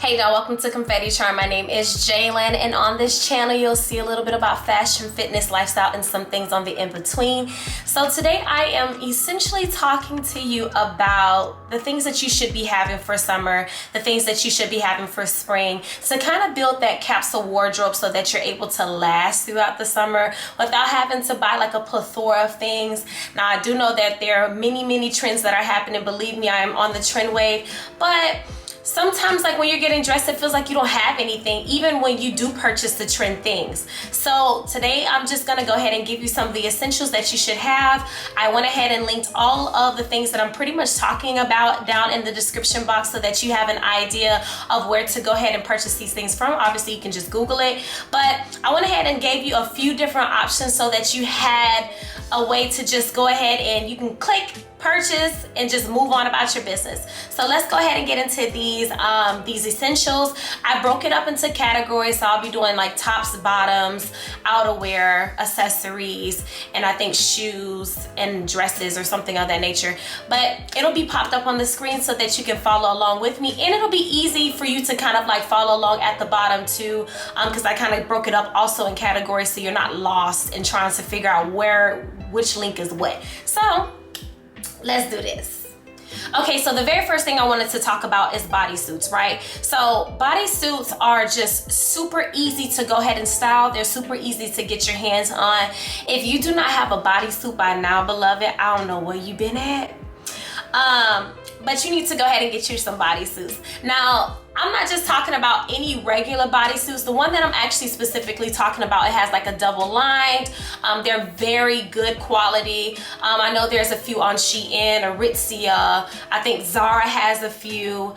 Hey y'all, welcome to Confetti Charm. My name is Jalen, and on this channel you'll see a little bit about fashion, fitness, lifestyle, and some things on the in-between. So today I am essentially talking to you about the things that you should be having for summer, the things that you should be having for spring, to kind of build that capsule wardrobe so that you're able to last throughout the summer without having to buy like a plethora of things. Now I do know that there are many trends that are happening. Believe me, I am on the trend wave, but sometimes like when you're getting dressed, it feels like you don't have anything, even when you do purchase the trend things. So today I'm just gonna go ahead and give you some of the essentials that you should have. I went ahead and linked all of the things that I'm pretty much talking about down in the description box so that you have an idea of where to go ahead and purchase these things from. Obviously you can just Google it, but I went ahead and gave you a few different options so that you had a way to just go ahead and you can click purchase and just move on about your business. So let's go ahead and get into these essentials. I broke it up into categories, so I'll be doing like tops, bottoms, outerwear, accessories, and I think shoes and dresses or something of that nature. But it'll be popped up on the screen so that you can follow along with me, and it'll be easy for you to kind of like follow along at the bottom too, because I kind of broke it up also in categories so you're not lost in trying to figure out which link is what. So let's do this. Okay, so the very first thing I wanted to talk about is bodysuits, right? So bodysuits are just super easy to go ahead and style. They're super easy to get your hands on. If you do not have a bodysuit by now, beloved, I don't know where you've been at. But you need to go ahead and get you some bodysuits. Now, I'm not just talking about any regular bodysuits. The one that I'm actually specifically talking about, it has like a double lined. They're very good quality. I know there's a few on Shein, Aritzia. I think Zara has a few.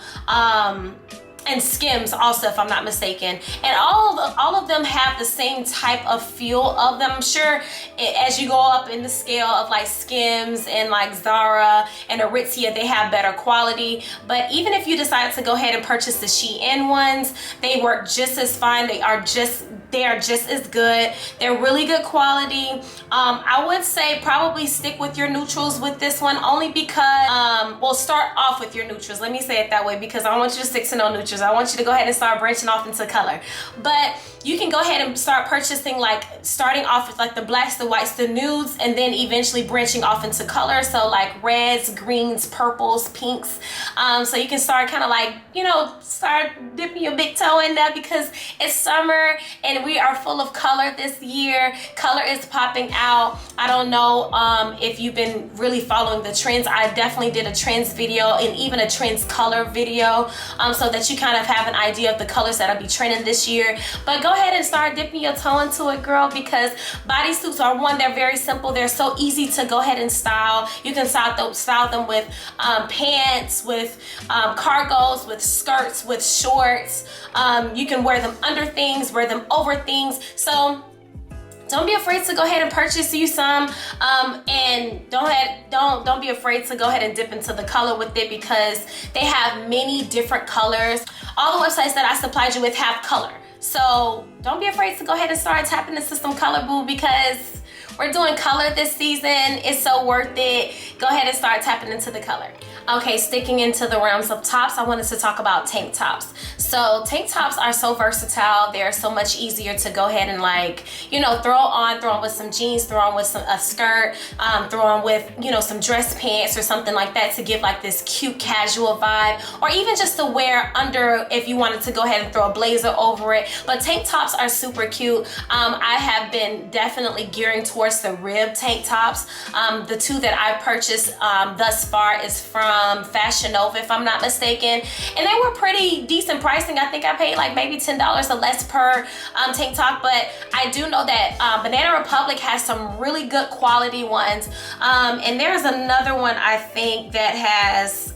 And Skims also, if I'm not mistaken. And all of them have the same type of feel of them. I'm sure as you go up in the scale of like Skims and like Zara and Aritzia, they have better quality. But even if you decide to go ahead and purchase the Shein ones, they work just as fine. They are just as good. They're really good quality. I would say probably stick with your neutrals with this one, only because, well, start off with your neutrals. Let me say it that way, because I don't want you to stick to no neutrals. I want you to go ahead and start branching off into color. But you can go ahead and start purchasing, like starting off with like the blacks, the whites, the nudes, and then eventually branching off into color. So like reds, greens, purples, pinks. So you can start kind of like, you know, start dipping your big toe in there, because it's summer and we are full of color this year. Color is popping out. I don't know if you've been really following the trends. I definitely did a trends video and even a trends color video, so that you kind of have an idea of the colors that'll be trending this year. But go ahead and start dipping your toe into it, girl, because bodysuits are one, they're very simple. They're so easy to go ahead and style. You can style them with pants, with cargos, with skirts, with shorts. You can wear them under things, wear them over things. So don't be afraid to go ahead and purchase you some, and don't be afraid to go ahead and dip into the color with it, because they have many different colors. All the websites that I supplied you with have color. So don't be afraid to go ahead and start tapping into some color, boo, because we're doing color this season. It's so worth it. Go ahead and start tapping into the color. Okay, sticking into the realms of tops, I wanted to talk about tank tops. So tank tops are so versatile. They're so much easier to go ahead and, like, you know, throw on with some jeans, throw on with a skirt, throw on with, you know, some dress pants or something like that to give like this cute casual vibe, or even just to wear under if you wanted to go ahead and throw a blazer over it. But tank tops are super cute. I have been definitely gearing towards the rib tank tops. The two that I've purchased thus far is from Fashion Nova, if I'm not mistaken, and they were pretty decent pricing. I think I paid like maybe $10 or less per tank top. But I do know that Banana Republic has some really good quality ones, and there's another one I think that has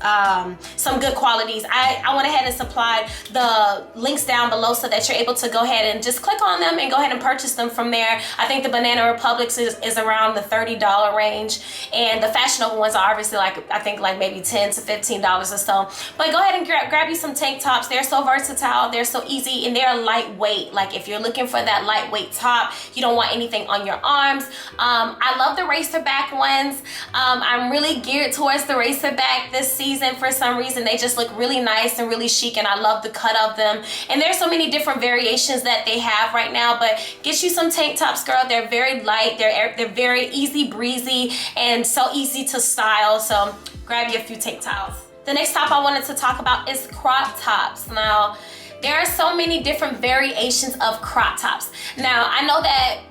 some good qualities. I went ahead and supplied the links down below so that you're able to go ahead and just click on them and go ahead and purchase them from there. I think the Banana Republic is around the $30 range, and the Fashion Nova ones are obviously like, I think like maybe $10 to $15 or so. But go ahead and grab you some tank tops. They're so versatile, they're so easy, and they're lightweight. Like if you're looking for that lightweight top, you don't want anything on your arms. I love the racer back ones. I'm really geared towards the racer back this season for some reason. They just look really nice and really chic, and I love the cut of them. And there's so many different variations that they have right now, but get you some tank tops, girl. They're very light, they're very easy breezy and so easy to style. So grab you a few tank tops. The next top I wanted to talk about is crop tops. Now there are so many different variations of crop tops. Now I know that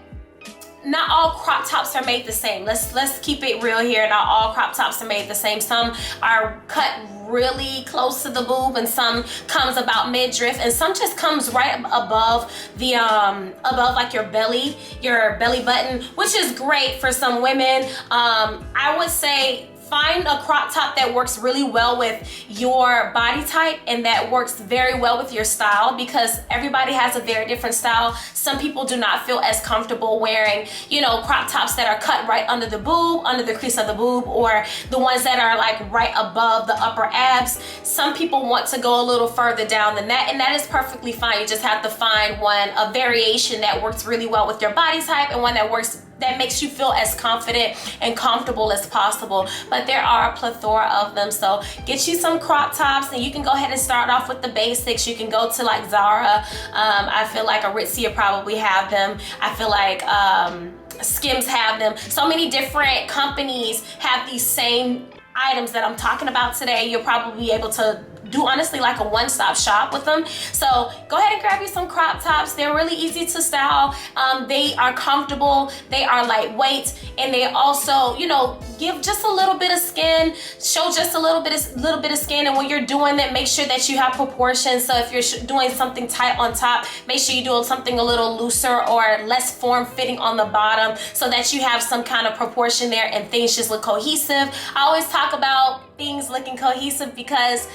not all crop tops are made the same. Let's keep it real here. Not all crop tops are made the same. Some are cut really close to the boob, and some comes about midriff, and some just comes right above the above like your belly button, which is great for some women. I would say find a crop top that works really well with your body type and that works very well with your style, because everybody has a very different style. Some people do not feel as comfortable wearing, you know, crop tops that are cut right under the boob, under the crease of the boob, or the ones that are like right above the upper abs. Some people want to go a little further down than that, and that is perfectly fine. You just have to find a variation that works really well with your body type, and one that makes you feel as confident and comfortable as possible. But there are a plethora of them, so get you some crop tops, and you can go ahead and start off with the basics. You can go to like Zara. I feel like Aritzia probably have them. I feel like Skims have them. So many different companies have these same items that I'm talking about today. You'll probably be able to do honestly like a one-stop shop with them. So go ahead and grab you some crop tops. They're really easy to style. They are comfortable, they are lightweight, and they also, you know, give just a little bit of skin, show just a little bit of skin. And when you're doing that, make sure that you have proportions. So if you're doing something tight on top, make sure you do something a little looser or less form-fitting on the bottom, so that you have some kind of proportion there and things just look cohesive. I always talk about things looking cohesive because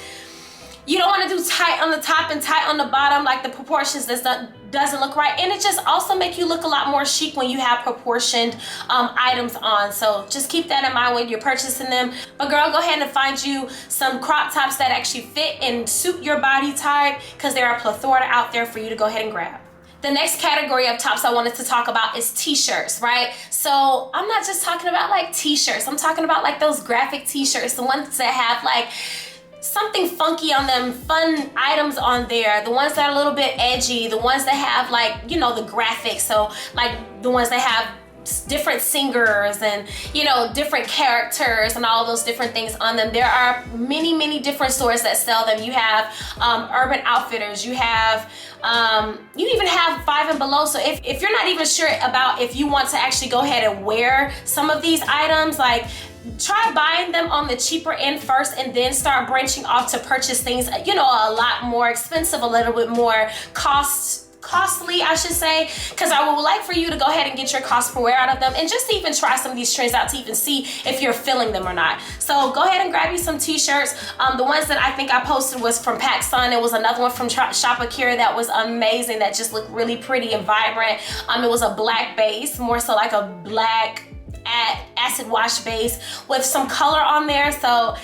you don't want to do tight on the top and tight on the bottom, like the proportions doesn't look right. And it just also make you look a lot more chic when you have proportioned items on. So just keep that in mind when you're purchasing them. But girl, go ahead and find you some crop tops that actually fit and suit your body type, because there are a plethora out there for you to go ahead and grab. The next category of tops I wanted to talk about is t-shirts, right? So I'm not just talking about like t-shirts. I'm talking about like those graphic t-shirts, the ones that have like something funky on them, fun items on there, the ones that are a little bit edgy, the ones that have like, you know, the graphics. So like the ones that have different singers and, you know, different characters and all those different things on them. There are many different stores that sell them. You have Urban Outfitters, you have you even have Five and Below. So if you're not even sure about if you want to actually go ahead and wear some of these items, like try buying them on the cheaper end first, and then start branching off to purchase things, you know, a lot more expensive, a little bit more costly, I should say, because I would like for you to go ahead and get your cost per wear out of them, and just even try some of these trends out to even see if you're feeling them or not. So go ahead and grab you some t-shirts. The ones that I think I posted was from PacSun. It was another one from Shop Akira that was amazing, that just looked really pretty and vibrant. It was a black base, more so like a black acid wash base with some color on there. So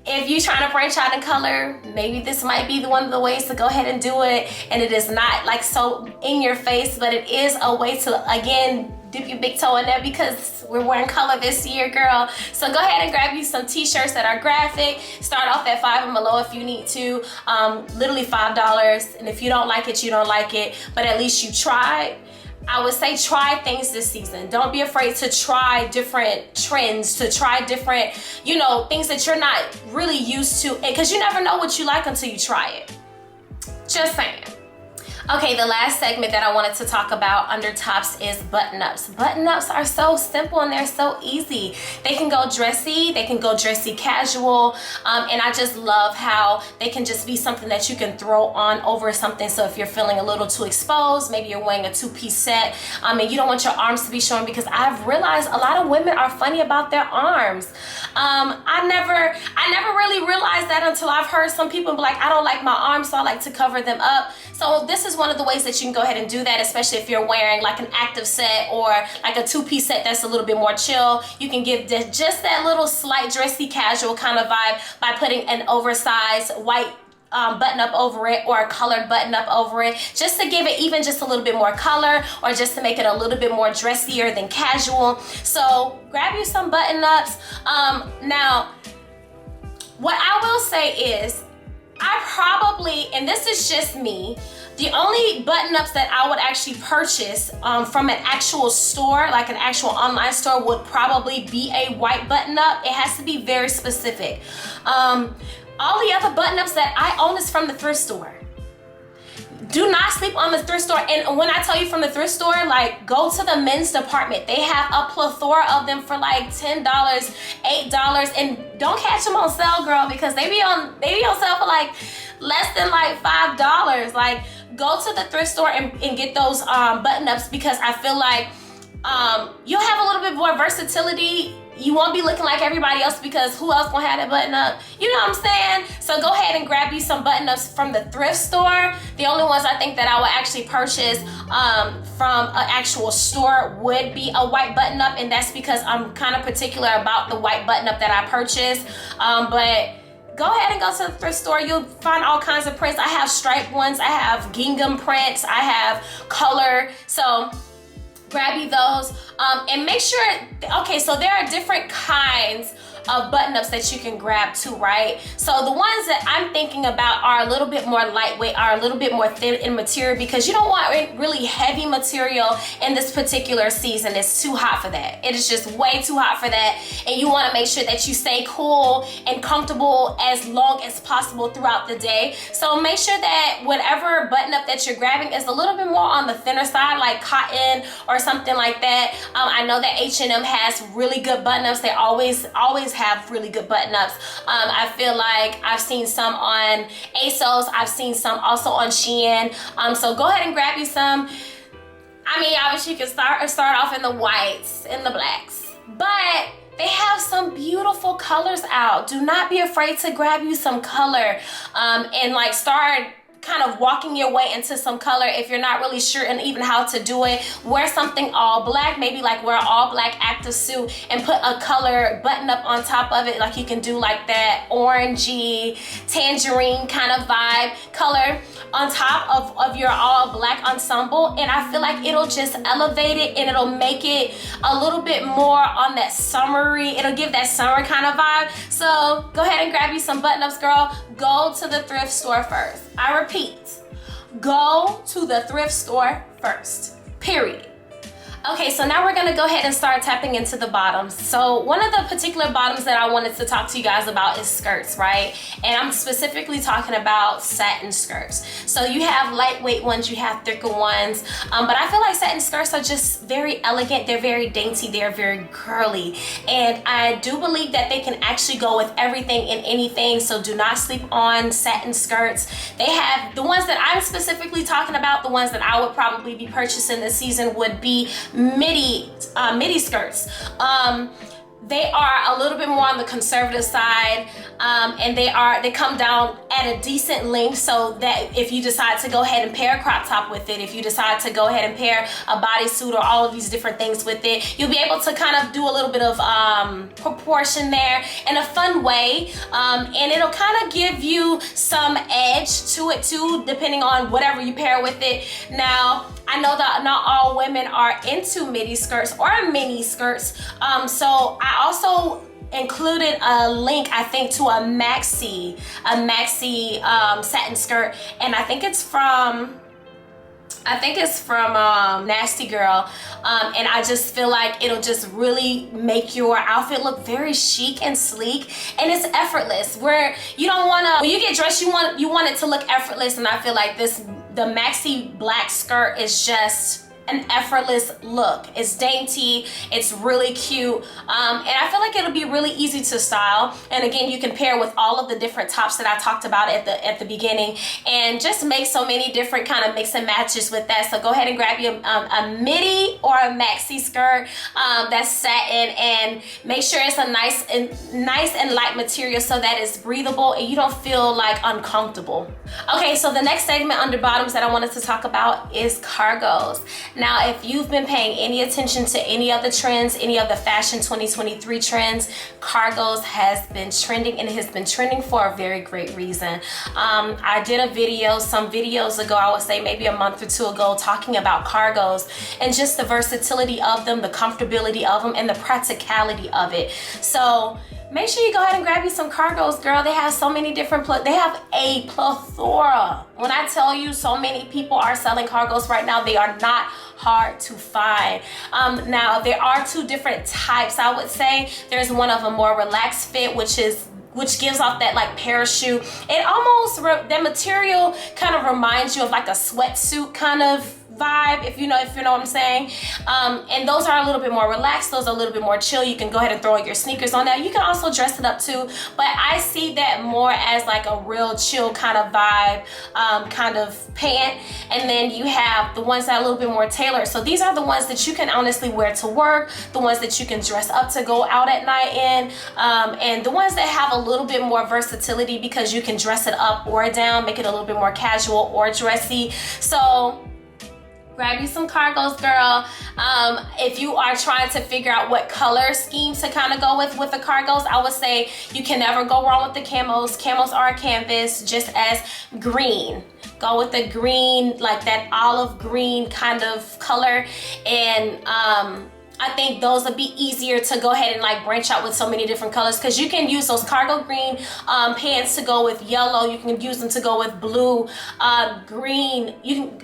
if you're trying to branch out in color, maybe this might be one of the ways to go ahead and do it. And it is not like so in your face, but it is a way to, again, dip your big toe in there, because we're wearing color this year, girl. So go ahead and grab you some t-shirts that are graphic. Start off at Five and Below if you need to. Literally $5. And if you don't like it, you don't like it. But at least you tried. I would say try things this season. Don't be afraid to try different trends, to try different, you know, things that you're not really used to, because you never know what you like until you try it. Just saying. Okay, the last segment that I wanted to talk about under tops is button-ups. Button-ups are so simple and they're so easy. They can go dressy, they can go dressy casual, and I just love how they can just be something that you can throw on over something. So if you're feeling a little too exposed, maybe you're wearing a two-piece set, and you don't want your arms to be showing, because I've realized a lot of women are funny about their arms. I never really realized that until I've heard some people be like, I don't like my arms, so I like to cover them up. So this is one of the ways that you can go ahead and do that, especially if you're wearing like an active set or like a two-piece set that's a little bit more chill. You can give just that little slight dressy casual kind of vibe by putting an oversized white button up over it or a colored button up over it, just to give it even just a little bit more color, or just to make it a little bit more dressier than casual. So grab you some button ups. Now what I will say is, I probably, and this is just me, the only button ups that I would actually purchase from an actual store, like an actual online store, would probably be a white button up. It has to be very specific. All the other button ups that I own is from the thrift store. Do not sleep on the thrift store. And when I tell you from the thrift store, like, go to the men's department. They have a plethora of them for like $10, $8, and don't catch them on sale, girl, because they be on sale for like less than like $5. Like, go to the thrift store and get those button ups, because I feel like you'll have a little bit more versatility. You won't be looking like everybody else, because who else gonna have that button up? You know what I'm saying? So go ahead and grab you some button ups from the thrift store. The only ones I think that I would actually purchase from an actual store would be a white button up, and that's because I'm kind of particular about the white button up that I purchase. But go ahead and go to the thrift store. You'll find all kinds of prints. I have striped ones, I have gingham prints, I have color. So grab you those, and make sure, okay, so there are different kinds of button-ups that you can grab too, right? So the ones that I'm thinking about are a little bit more lightweight, are a little bit more thin in material, because you don't want really heavy material in this particular season. It's too hot for that. It is just way too hot for that, and you want to make sure that you stay cool and comfortable as long as possible throughout the day. So make sure that whatever button-up that you're grabbing is a little bit more on the thinner side, like cotton or something like that. I know that H&M has really good button-ups. They always have really good button-ups. I feel like I've seen some on ASOS. I've seen some also on Shein. So go ahead and grab you some. I mean, obviously you can start off in the whites and the blacks, but they have some beautiful colors out. Do not be afraid to grab you some color and like start kind of walking your way into some color. If you're not really sure and even how to do it, wear something all black, maybe like wear an all black active suit and put a color button up on top of it. Like you can do like that orangey, tangerine kind of vibe color on top of your all black ensemble, and I feel like it'll just elevate it, and it'll make it a little bit more on that summery, it'll give that summer kind of vibe. So go ahead and grab you some button ups, girl. Go to the thrift store first. I repeat, go to the thrift store first, period. Okay, so now we're gonna go ahead and start tapping into the bottoms. So one of the particular bottoms that I wanted to talk to you guys about is skirts, right? And I'm specifically talking about satin skirts. So you have lightweight ones, you have thicker ones, but I feel like satin skirts are just very elegant, they're very dainty, they're very curly. And I do believe that they can actually go with everything and anything, so do not sleep on satin skirts. They have, the ones that I'm specifically talking about, the ones that I would probably be purchasing this season would be midi skirts. They are a little bit more on the conservative side, and they come down at a decent length, so that if you decide to go ahead and pair a crop top with it, if you decide to go ahead and pair a bodysuit or all of these different things with it, you'll be able to kind of do a little bit of proportion there in a fun way, and it'll kind of give you some edge to it too, depending on whatever you pair with it. Now, I know that not all women are into midi skirts or mini skirts, so I also included a link, I think, to a maxi satin skirt, and I think it's from Nasty Girl, and I just feel like it'll just really make your outfit look very chic and sleek, and it's effortless, where you don't want to, when you get dressed, you want it to look effortless. And I feel like the maxi black skirt is just an effortless look. It's dainty, it's really cute, and I feel like it'll be really easy to style. And again, you can pair with all of the different tops that I talked about at the beginning, and just make so many different kind of mix and matches with that. So go ahead and grab you a midi or a maxi skirt that's satin, and make sure it's a nice and light material so that it's breathable and you don't feel like uncomfortable. Okay, so the next segment under bottoms that I wanted to talk about is cargos. Now, if you've been paying any attention to any of the trends, any of the fashion 2023 trends, cargos has been trending, and it has been trending for a very great reason. I did a video some videos ago, I would say maybe a month or two ago, talking about cargos and just the versatility of them, the comfortability of them, and the practicality of it. So make sure you go ahead and grab you some cargos, girl. They have so many different, they have a plethora. When I tell you so many people are selling cargos right now, they are not hard to find. Now, there are two different types, I would say. There's one of a more relaxed fit, which gives off that like parachute. It almost, that material kind of reminds you of like a sweatsuit kind of vibe, if you know what I'm saying. And those are a little bit more relaxed, those are a little bit more chill. You can go ahead and throw your sneakers on that. You can also dress it up too, but I see that more as like a real chill kind of vibe, kind of pant. And then you have the ones that are a little bit more tailored. So these are the ones that you can honestly wear to work, the ones that you can dress up to go out at night in, and the ones that have a little bit more versatility because you can dress it up or down, make it a little bit more casual or dressy. So grab you some cargos, girl. If you are trying to figure out what color schemes to kind of go with the cargos, I would say you can never go wrong with the camos. Camos are a canvas, just as green. Go with the green, like that olive green kind of color. And I think those would be easier to go ahead and like branch out with so many different colors, because you can use those cargo green pants to go with yellow. You can use them to go with blue, green.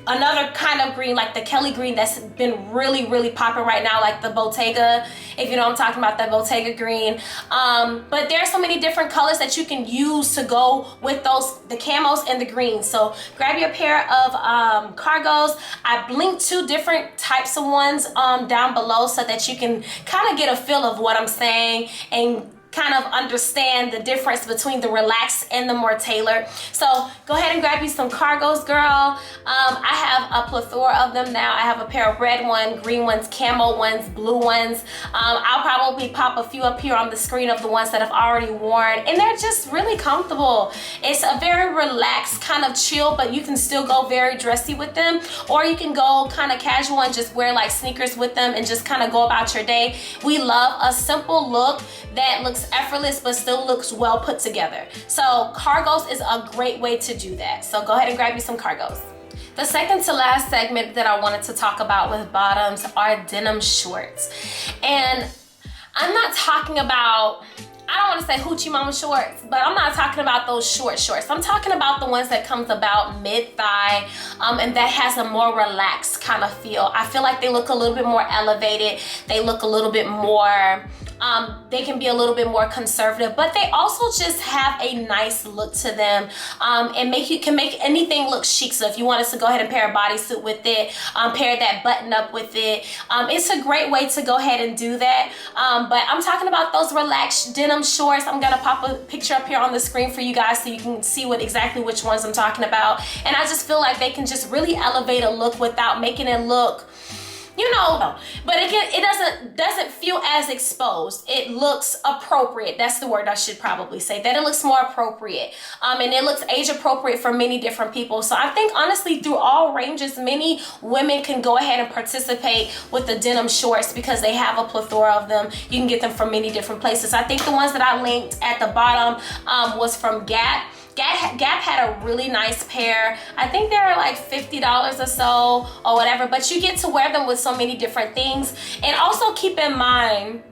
Another kind of green, like the Kelly green that's been really, really popping right now, like the Bottega, if you know what I'm talking about, that Bottega green. But there are so many different colors that you can use to go with the camos and the greens. So grab your pair of cargos. I linked two different types of ones down below, so that you can kind of get a feel of what I'm saying and kind of understand the difference between the relaxed and the more tailored. So go ahead and grab you some cargos, girl. I have a plethora of them now. I have a pair of red ones, green ones, camo ones, blue ones. I'll probably pop a few up here on the screen of the ones that I've already worn, and they're just really comfortable. It's a very relaxed kind of chill, but you can still go very dressy with them, or you can go kind of casual and just wear like sneakers with them and just kind of go about your day. We love a simple look that looks effortless but still looks well put together. So cargos is a great way to do that. So go ahead and grab you some cargos. The second to last segment that I wanted to talk about with bottoms are denim shorts. And I'm not talking about, I don't want to say hoochie mama shorts, but I'm not talking about those short shorts. I'm talking about the ones that comes about mid-thigh, and that has a more relaxed kind of feel. I feel like they look a little bit more elevated. They look a little bit more, they can be a little bit more conservative, but they also just have a nice look to them, and can make anything look chic. So if you wanted to go ahead and pair a bodysuit with it, pair that button up with it, it's a great way to go ahead and do that. But I'm talking about those relaxed denim shorts. I'm gonna pop a picture up here on the screen for you guys so you can see exactly which ones I'm talking about. And I just feel like they can just really elevate a look without making it look, you know, but again, it doesn't feel as exposed. It looks appropriate. That's the word I should probably say, that it looks more appropriate. And it looks age appropriate for many different people. So I think honestly, through all ranges, many women can go ahead and participate with the denim shorts because they have a plethora of them. You can get them from many different places. I think the ones that I linked at the bottom was from Gap. Gap had a really nice pair. I think they were like $50 or so or whatever, but you get to wear them with so many different things. And also keep in mind,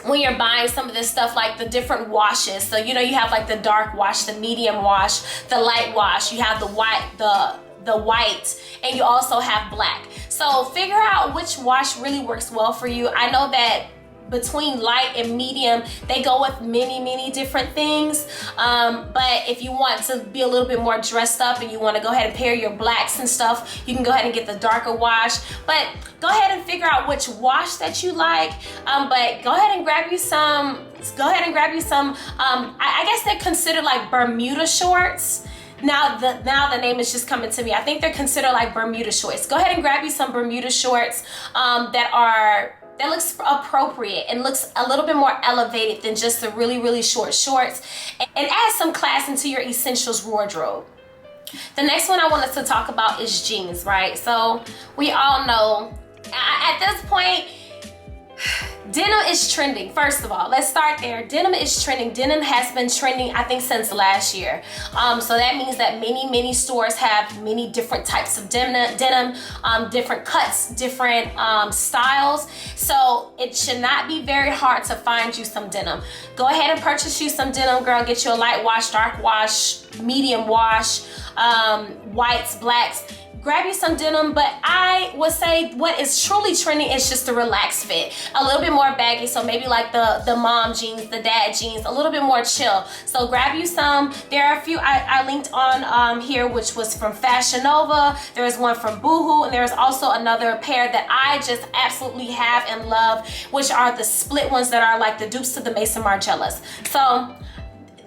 when you're buying some of this stuff, like the different washes. So, you know, you have like the dark wash, the medium wash, the light wash, you have the white, and you also have black. So figure out which wash really works well for you. I know that between light and medium. They go with many different things, but if you want to be a little bit more dressed up and you want to go ahead and pair your blacks and stuff, you can go ahead and get the darker wash. But go ahead and figure out which wash that you like, but go ahead and grab you some, I guess they're considered like Bermuda shorts. Now the name is just coming to me. I think they're considered like Bermuda shorts. Go ahead and grab you some Bermuda shorts that looks appropriate and looks a little bit more elevated than just the really short shorts, and add some class into your essentials wardrobe. The next one I wanted to talk about is jeans, right? So we all know at this point, denim is trending. First of all, let's start there. Denim is trending. Denim has been trending, I think, since last year. So that means that many stores have many different types of denim, different cuts, different styles. So it should not be very hard to find you some denim. Go ahead and purchase you some denim, girl. Get you a light wash, dark wash, medium wash, whites, blacks. Grab you some denim, but I would say what is truly trending is just the relaxed fit. A little bit more baggy, so maybe like the mom jeans, the dad jeans, a little bit more chill. So grab you some. There are a few I linked on here, which was from Fashion Nova. There's one from Boohoo, and there's also another pair that I just absolutely have and love, which are the split ones that are like the dupes to the Maison Margielas. So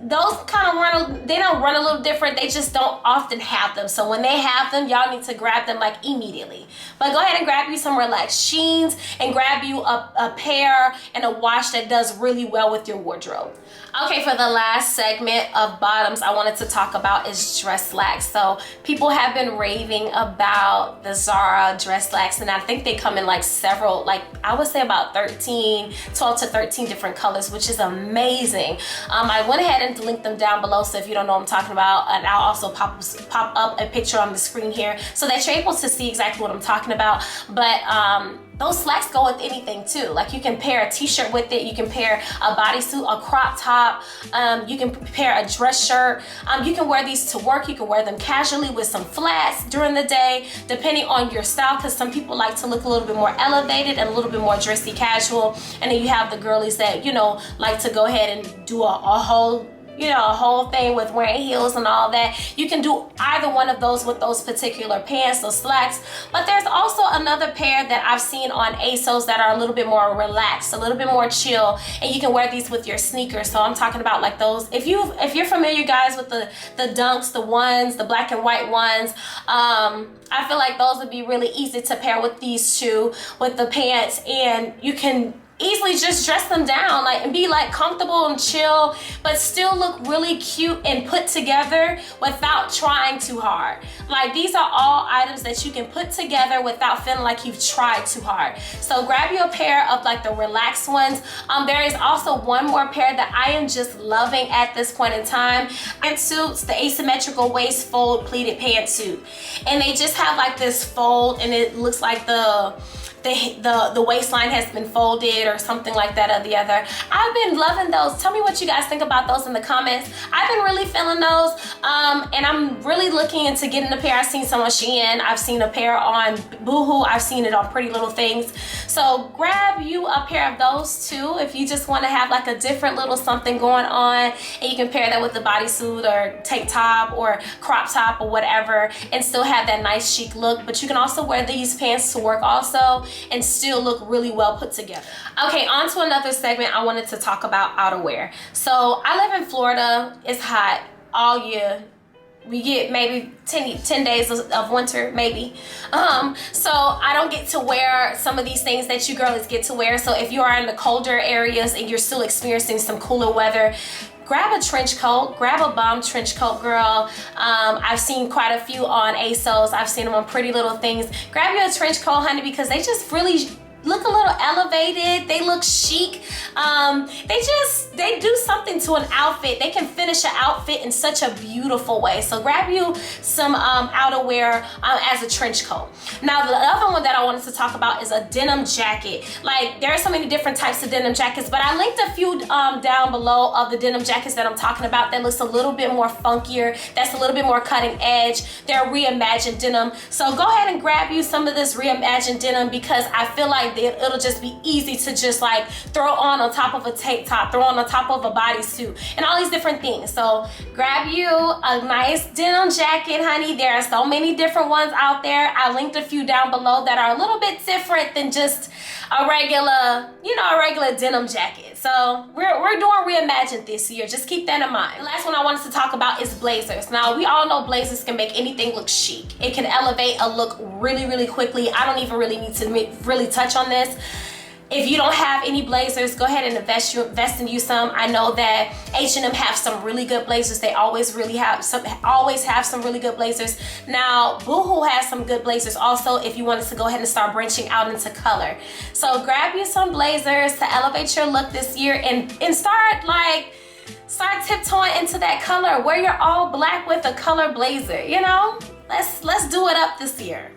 those kind of they don't run a little different. They just don't often have them. So when they have them, y'all need to grab them like immediately. But go ahead and grab you some relaxed jeans and grab you a pair and a wash that does really well with your wardrobe. Okay, for the last segment of bottoms I wanted to talk about is dress slacks. So people have been raving about the Zara dress slacks, and I think they come in like several, like I would say about 12 to 13 different colors, which is amazing. I went ahead and linked them down below, so if you don't know what I'm talking about, and I'll also pop up a picture on the screen here so that you're able to see exactly what I'm talking about. But those slacks go with anything too. Like you can pair a t-shirt with it, you can pair a bodysuit, a crop top, you can pair a dress shirt. You can wear these to work, you can wear them casually with some flats during the day, depending on your style, because some people like to look a little bit more elevated and a little bit more dressy casual. And then you have the girlies that, you know, like to go ahead and do a whole thing with wearing heels and all that. You can do either one of those with those particular pants or slacks. But there's also another pair that I've seen on ASOS that are a little bit more relaxed, a little bit more chill, and you can wear these with your sneakers. So I'm talking about like those. If you're familiar, guys, with the dunks, the ones, the black and white ones, I feel like those would be really easy to pair with these two, with the pants, and you can easily just dress them down and be like comfortable and chill, but still look really cute and put together without trying too hard. Like these are all items that you can put together without feeling like you've tried too hard. So grab you a pair of like the relaxed ones. There is also one more pair that I am just loving at this point in time. Pantsuits, the asymmetrical waist fold pleated pantsuit, and they just have like this fold, and it looks like the waistline has been folded or something like that or the other. I've been loving those. Tell me what you guys think about those in the comments. I've been really feeling those, and I'm really looking into getting a pair. I've seen some on Shein, I've seen a pair on Boohoo, I've seen it on Pretty Little Things. So grab you a pair of those too if you just want to have like a different little something going on, and you can pair that with the bodysuit or tank top or crop top or whatever and still have that nice chic look. But you can also wear these pants to work also and still look really well put together. Okay, on to another segment. I wanted to talk about outerwear. So I live in Florida. It's hot all year. We get maybe 10 days of winter, maybe. So I don't get to wear some of these things that you girls get to wear. So if you are in the colder areas and you're still experiencing some cooler weather, grab a trench coat, grab a bomb trench coat, girl. I've seen quite a few on ASOS. I've seen them on Pretty Little Things. Grab you a trench coat, honey, because they just really look a little elevated. They look chic. They do something to an outfit. They can finish an outfit in such a beautiful way. So grab you some outerwear as a trench coat. Now the other one that I wanted to talk about is a denim jacket. Like, there are so many different types of denim jackets, but I linked a few down below of the denim jackets that I'm talking about that looks a little bit more funkier, that's a little bit more cutting edge. They're reimagined denim. So go ahead and grab you some of this reimagined denim, because I feel like it'll just be easy to just like throw on top of a tank top, throw on top of a bodysuit, and all these different things. So grab you a nice denim jacket, honey. There are so many different ones out there. I linked a few down below that are a little bit different than just a regular, a regular denim jacket. So we're doing reimagined this year. Just keep that in mind. The last one I wanted to talk about is blazers. Now, we all know blazers can make anything look chic. It can elevate a look really, really quickly. I don't even really need to really touch on this. If you don't have any blazers, go ahead and invest in you some. I know that H&M have some really good blazers. They always have some really good blazers. Now, Boohoo has some good blazers also if you wanted to go ahead and start branching out into color. So grab you some blazers to elevate your look this year and start tiptoeing into that color. Wear your all black with a color blazer, Let's do it up this year.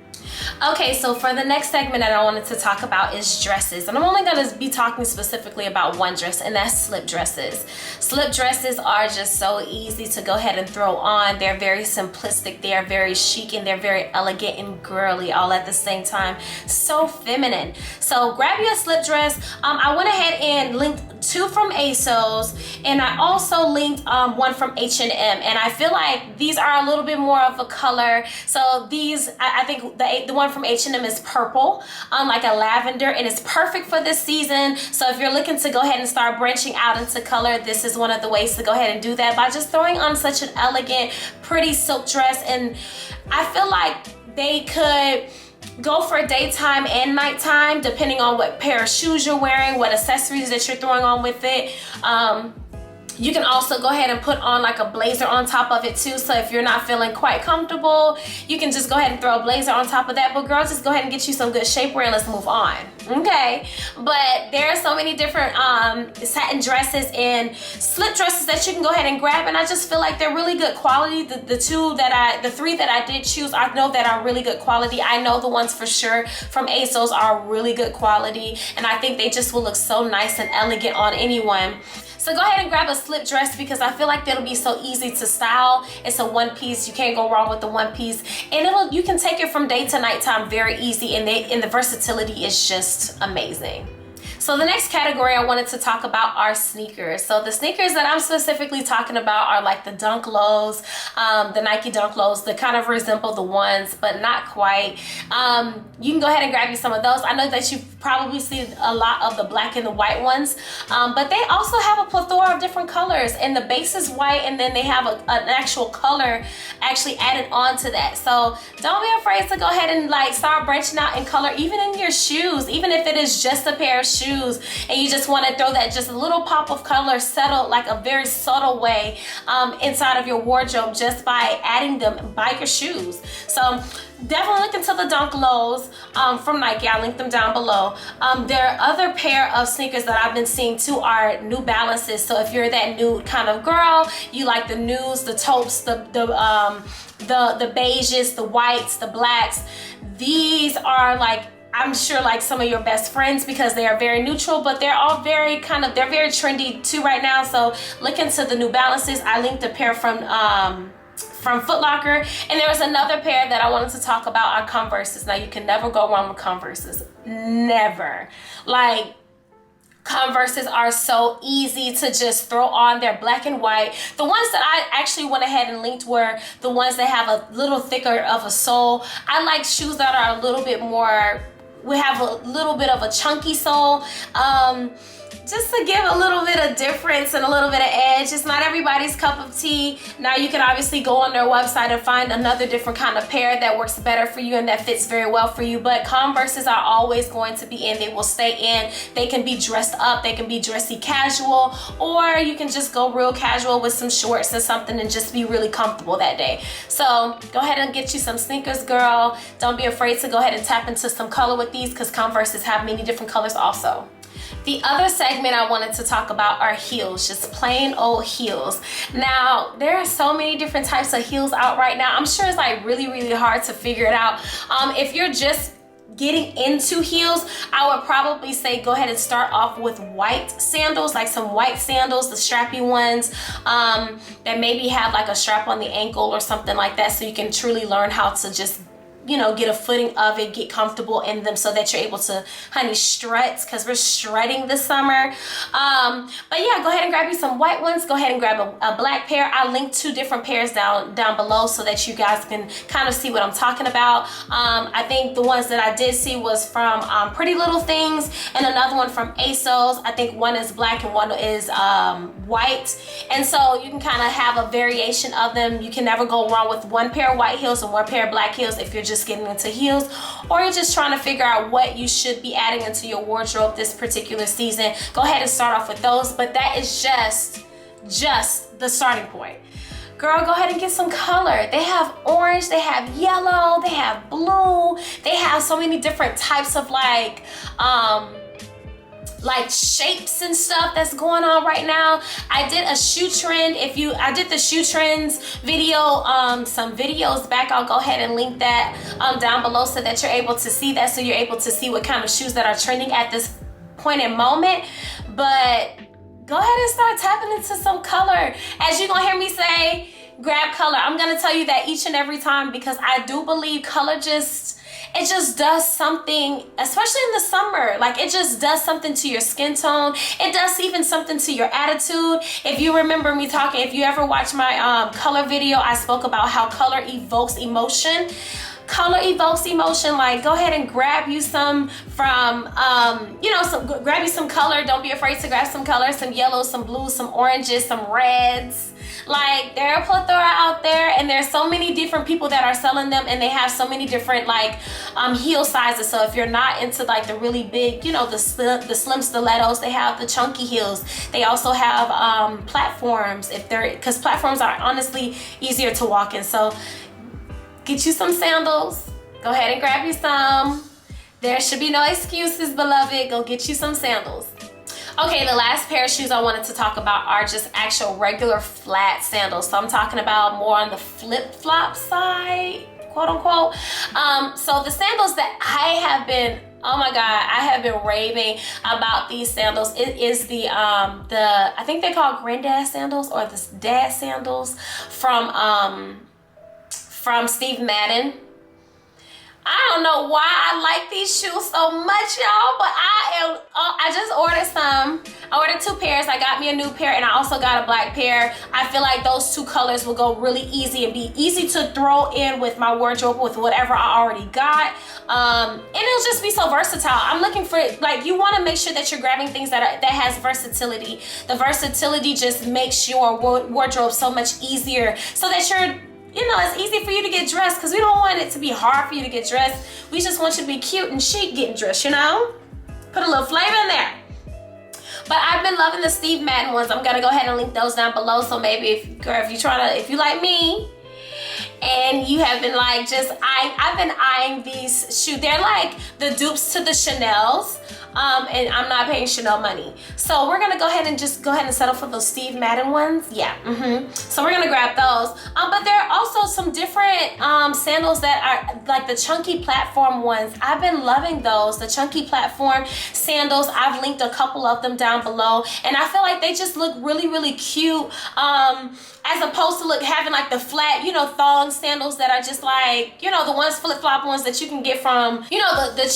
Okay, so for the next segment that I wanted to talk about is dresses. And I'm only going to be talking specifically about one dress, and that's slip dresses. Slip dresses are just so easy to go ahead and throw on. They're very simplistic, they are very chic, and they're very elegant and girly all at the same time. So feminine. So grab you a slip dress. I went ahead and linked two from ASOS, and I also linked one from H&M, and I feel like these are a little bit more of a color. So these, I think the one from H&M is purple, like a lavender, and it's perfect for this season. So if you're looking to go ahead and start branching out into color, this is one of the ways to go ahead and do that, by just throwing on such an elegant, pretty silk dress. And I feel like they could go for daytime and nighttime, depending on what pair of shoes you're wearing, what accessories that you're throwing on with it. You can also go ahead and put on like a blazer on top of it too. So if you're not feeling quite comfortable, you can just go ahead and throw a blazer on top of that. But girl, just go ahead and get you some good shapewear and let's move on. Okay, but there are so many different satin dresses and slip dresses that you can go ahead and grab, and I just feel like they're really good quality. The three that I did choose, I know that are really good quality. I know the ones for sure from ASOS are really good quality, and I think they just will look so nice and elegant on anyone. So go ahead and grab a slip dress, because I feel like that'll be so easy to style. It's a one piece. You can't go wrong with the one piece, and you can take it from day to nighttime very easy, and the versatility is just amazing. So the next category I wanted to talk about are sneakers. So the sneakers that I'm specifically talking about are like the Dunk Lows, the Nike Dunk Lows, that kind of resemble the ones, but not quite. You can go ahead and grab you some of those. I know that you've probably seen a lot of the black and the white ones, but they also have a plethora of different colors, and the base is white, and then they have an actual color actually added on to that. So don't be afraid to go ahead and start branching out in color, even in your shoes, even if it is just a pair of shoes and you just want to throw that just a little pop of color, settled like a very subtle way inside of your wardrobe, just by adding them by your shoes. So definitely look into the Dunk Lows from Nike. I'll link them down below. There are other pair of sneakers that I've been seeing too are New Balances. So if you're that nude kind of girl, you like the nudes, the taupes, the beiges, the whites, the blacks, these are I'm sure some of your best friends, because they are very neutral, but they're all very they're very trendy too right now. So look into the New Balances. I linked a pair from Foot Locker, and there was another pair that I wanted to talk about are Converses. Now you can never go wrong with Converses, never. Converses are so easy to just throw on. They're black and white. The ones that I actually went ahead and linked were the ones that have a little thicker of a sole. I like shoes that are a little bit more, we have a little bit of a chunky sole, just to give a little bit of difference and a little bit of edge. It's not everybody's cup of tea. Now you can obviously go on their website and find another different kind of pair that works better for you and that fits very well for you, but Converses are always going to be in. They will stay in. They can be dressed up, they can be dressy casual, or you can just go real casual with some shorts or something and just be really comfortable that day. So go ahead and get you some sneakers, girl. Don't be afraid to go ahead and tap into some color with these, because Converses have many different colors also. The other segment I wanted to talk about are heels, just plain old heels. Now, there are so many different types of heels out right now. I'm sure it's like really, really hard to figure it out. If you're just getting into heels, I would probably say go ahead and start off with white sandals, like some white sandals, the strappy ones that maybe have like a strap on the ankle or something like that, so you can truly learn how to just, you know, get a footing of it, get comfortable in them so that you're able to, honey, strut, because we're strutting this summer. But yeah, go ahead and grab you some white ones. Go ahead and grab a black pair. I linked 2 different pairs down below so that you guys can kind of see what I'm talking about. I think the ones that I did see was from Pretty Little Things and another one from ASOS. I think one is black and one is white. And so you can kind of have a variation of them. You can never go wrong with one pair of white heels and one pair of black heels if you're just getting into heels, or you're just trying to figure out what you should be adding into your wardrobe this particular season. Go ahead and start off with those, but that is just the starting point. Girl, go ahead and get some color. They have orange, they have yellow, they have blue, they have so many different types of like shapes and stuff that's going on right now. I did a shoe trend. I did the shoe trends video, some videos back. I'll go ahead and link that down below so that you're able to see that, so you're able to see what kind of shoes that are trending at this point in moment. But go ahead and start tapping into some color. As you're gonna hear me say, grab color. I'm gonna tell you that each and every time, because I do believe color it just does something, especially in the summer. Like, it just does something to your skin tone. It does even something to your attitude. If you remember me talking, if you ever watched my color video, I spoke about how color evokes emotion. Color evokes emotion. Like, go ahead and grab you some from, grab you some color. Don't be afraid to grab some color, some yellows, some blues, some oranges, some reds. Like, there are a plethora out there, and there's so many different people that are selling them, and they have so many different like heel sizes. So if you're not into like the really big, you know, the slim stilettos, they have the chunky heels. They also have platforms, because platforms are honestly easier to walk in. So get you some sandals. Go ahead and grab you some. There should be no excuses, beloved. Go get you some sandals. Okay, the last pair of shoes I wanted to talk about are just actual regular flat sandals. So I'm talking about more on the flip-flop side, quote unquote. So the sandals that I have been, oh my God, I have been raving about these sandals. It is the I think they're called granddad sandals, or the dad sandals from Steve Madden. I don't know why I like these shoes so much, y'all, but I just ordered some. I ordered 2 pairs. I got me a new pair, and I also got a black pair. I feel like those 2 colors will go really easy and be easy to throw in with my wardrobe with whatever I already got. And it'll just be so versatile. I'm looking for, like, you want to make sure that you're grabbing things that has versatility. The versatility just makes your wardrobe so much easier, so that you're, you know, it's easy for you to get dressed, because we don't want it to be hard for you to get dressed. We just want you to be cute and chic getting dressed, you know? Put a little flavor in there. But I've been loving the Steve Madden ones. I'm gonna go ahead and link those down below. So maybe if you like me and you have been like I've been eyeing these shoes. They're like the dupes to the Chanel's. And I'm not paying Chanel money. So we're gonna go ahead and settle for those Steve Madden ones. Yeah, So we're gonna grab those. But there are also some different sandals that are like the chunky platform ones. I've been loving those, the chunky platform sandals. I've linked a couple of them down below, and I feel like they just look really, really cute. As opposed to having like the flat, you know, thong sandals that are just like, you know, the ones flip-flop ones that you can get from, you know, the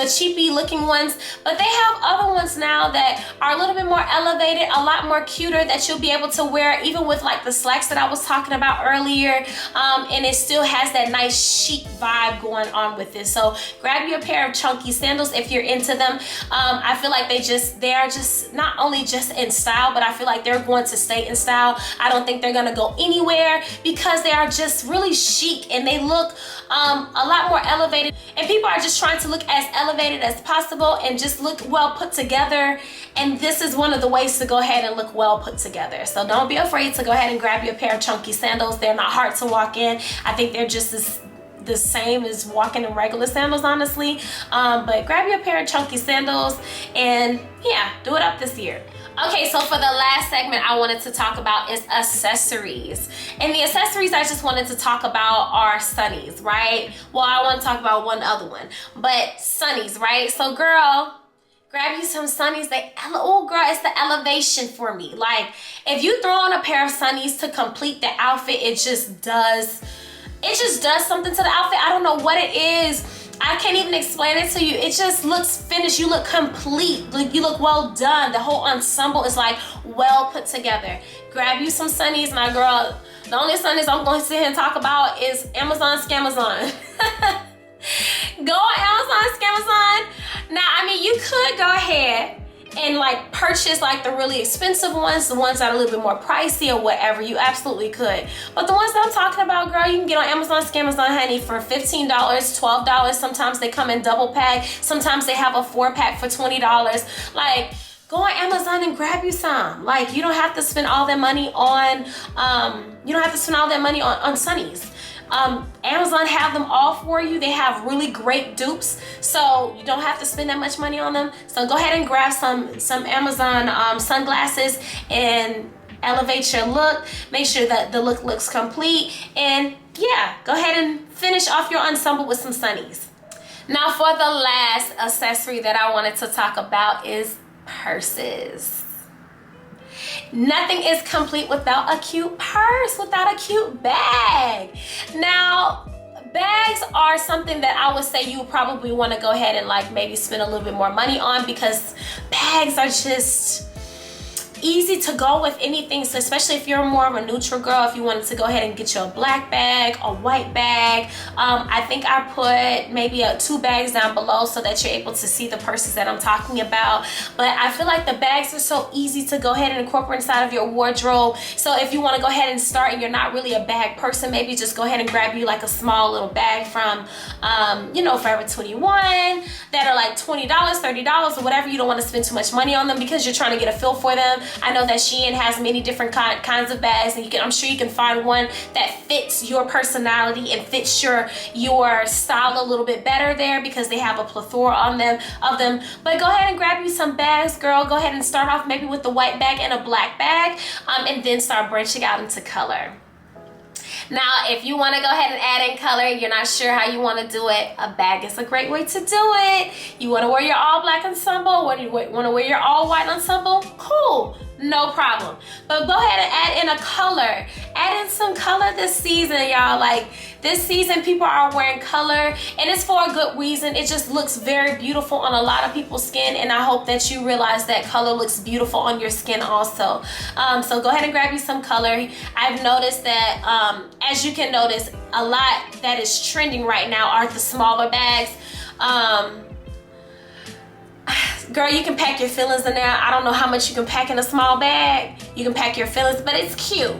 cheapy looking ones. But they have other ones now that are a little bit more elevated, a lot more cuter, that you'll be able to wear even with like the slacks that I was talking about earlier. And it still has that nice chic vibe going on with it. So grab you a pair of chunky sandals if you're into them. I feel like they are just not only just in style, but I feel like they're going to stay in style. I don't think they're gonna go anywhere, because they are just really chic and they look a lot more elevated, and people are just trying to look as elevated as possible and just look well put together. And this is one of the ways to go ahead and look well put together. So don't be afraid to go ahead and grab you a pair of chunky sandals. They're not hard to walk in. I think they're just as the same as walking in regular sandals, honestly. But grab you a pair of chunky sandals and yeah, do it up this year. Okay, so for the last segment I wanted to talk about is accessories. And the accessories I just wanted to talk about are sunnies, right? Well, I want to talk about one other one, but sunnies, right? So girl, grab you some sunnies. Oh girl, it's the elevation for me. Like, if you throw on a pair of sunnies to complete the outfit, it just does something to the outfit. I don't know what it is. I can't even explain it to you. It just looks finished. You look complete. Like, you look well done. The whole ensemble is like well put together. Grab you some sunnies. Now girl, the only sunnies I'm going to sit here and talk about is Amazon Scamazon. Go on Amazon Scamazon. Now, I mean, you could go ahead and like purchase like the really expensive ones, the ones that are a little bit more pricey or whatever. You absolutely could. But the ones that I'm talking about, girl, you can get on Amazon Scamazon, honey, for $15, $12. Sometimes they come in double pack. Sometimes they have a 4-pack for $20. Like, go on Amazon and grab you some. Like, you don't have to spend all that money on sunnies. Amazon have them all for you. They have really great dupes, so you don't have to spend that much money on them. So go ahead and grab some Amazon sunglasses and elevate your look. Make sure that the look looks complete, and yeah, go ahead and finish off your ensemble with some sunnies. Now for the last accessory that I wanted to talk about is purses. Nothing is complete without a cute purse, without a cute bag. Now, bags are something that I would say you probably want to go ahead and like maybe spend a little bit more money on, because bags are just easy to go with anything. So especially if you're more of a neutral girl, if you wanted to go ahead and get you a black bag, a white bag, I think I put maybe 2 bags down below so that you're able to see the purses that I'm talking about. But I feel like the bags are so easy to go ahead and incorporate inside of your wardrobe. So if you want to go ahead and start and you're not really a bag person, maybe just go ahead and grab you like a small little bag from Forever 21 that are like $20, $30 or whatever. You don't want to spend too much money on them because you're trying to get a feel for them. I know that Shein has many different kinds of bags, and I'm sure you can find one that fits your personality and fits your style a little bit better there, because they have a plethora of them. But go ahead and grab you some bags, girl. Go ahead and start off maybe with the white bag and a black bag, and then start branching out into color. Now, if you want to go ahead and add in color, you're not sure how you want to do it, a bag is a great way to do it. You want to wear your all black ensemble, or you want to wear your all white ensemble? Cool, no problem. But go ahead and add in a color. Add in some color this season, y'all. Like, this season, people are wearing color, and it's for a good reason. It just looks very beautiful on a lot of people's skin, and I hope that you realize that color looks beautiful on your skin also. So go ahead and grab you some color. I've noticed that, as you can notice, a lot that is trending right now are the smaller bags. Girl, you can pack your feelings in there. I don't know how much you can pack in a small bag. You can pack your feelings, but it's cute.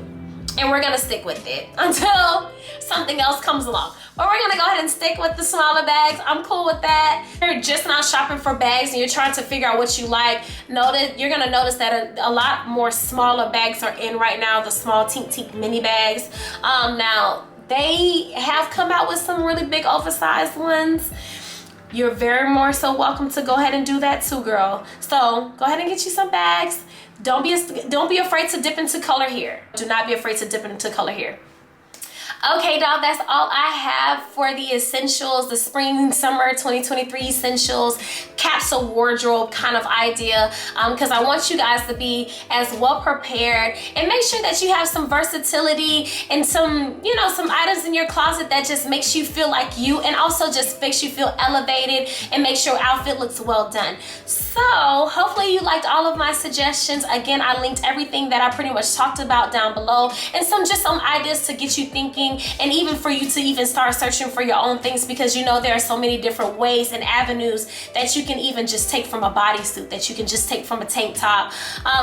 And we're gonna stick with it until something else comes along. But we're gonna go ahead and stick with the smaller bags. I'm cool with that. If you're just not shopping for bags and you're trying to figure out what you like, you're gonna notice that a lot more smaller bags are in right now, the small tink mini bags. Now, they have come out with some really big oversized ones. You're very more so welcome to go ahead and do that too, girl. So go ahead and get you some bags. Don't be afraid to dip into color here. Do not be afraid to dip into color here. Okay, dog, that's all I have for the essentials, the spring summer 2023 essentials capsule wardrobe kind of idea, because I want you guys to be as well prepared, and make sure that you have some versatility and some items in your closet that just makes you feel like you, and also just makes you feel elevated and makes your outfit looks well done. So hopefully you liked all of my suggestions. Again, I linked everything that I pretty much talked about down below, and some ideas to get you thinking, and even for you to even start searching for your own things, because there are so many different ways and avenues that you can even just take from a bodysuit, that you can just take from a tank top.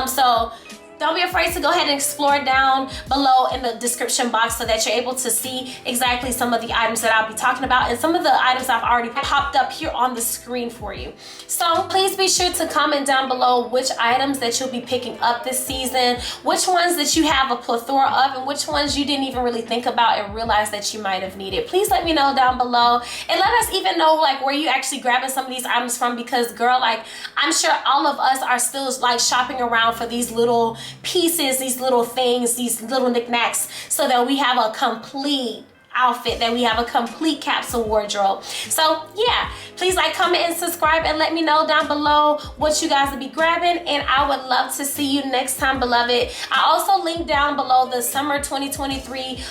So don't be afraid to go ahead and explore down below in the description box so that you're able to see exactly some of the items that I'll be talking about and some of the items I've already popped up here on the screen for you. So please be sure to comment down below which items that you'll be picking up this season, which ones that you have a plethora of, and which ones you didn't even really think about and realize that you might have needed. Please let me know down below, and let us even know like where you actually grabbing some of these items from, because girl, like I'm sure all of us are still like shopping around for these little pieces, these little things, these little knickknacks, so that we have a complete outfit, that we have a complete capsule wardrobe. So yeah, please like, comment, and subscribe, and let me know down below what you guys will be grabbing, and I would love to see you next time, beloved. I also linked down below the summer 2023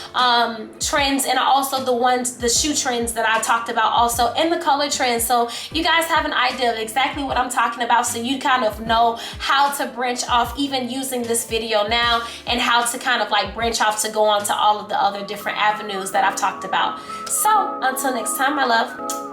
trends, and also the shoe trends that I talked about also, and the color trends, so you guys have an idea of exactly what I'm talking about, so you kind of know how to branch off, even using this video now, and how to kind of like branch off to go on to all of the other different avenues that I've talked about. So until next time, my love.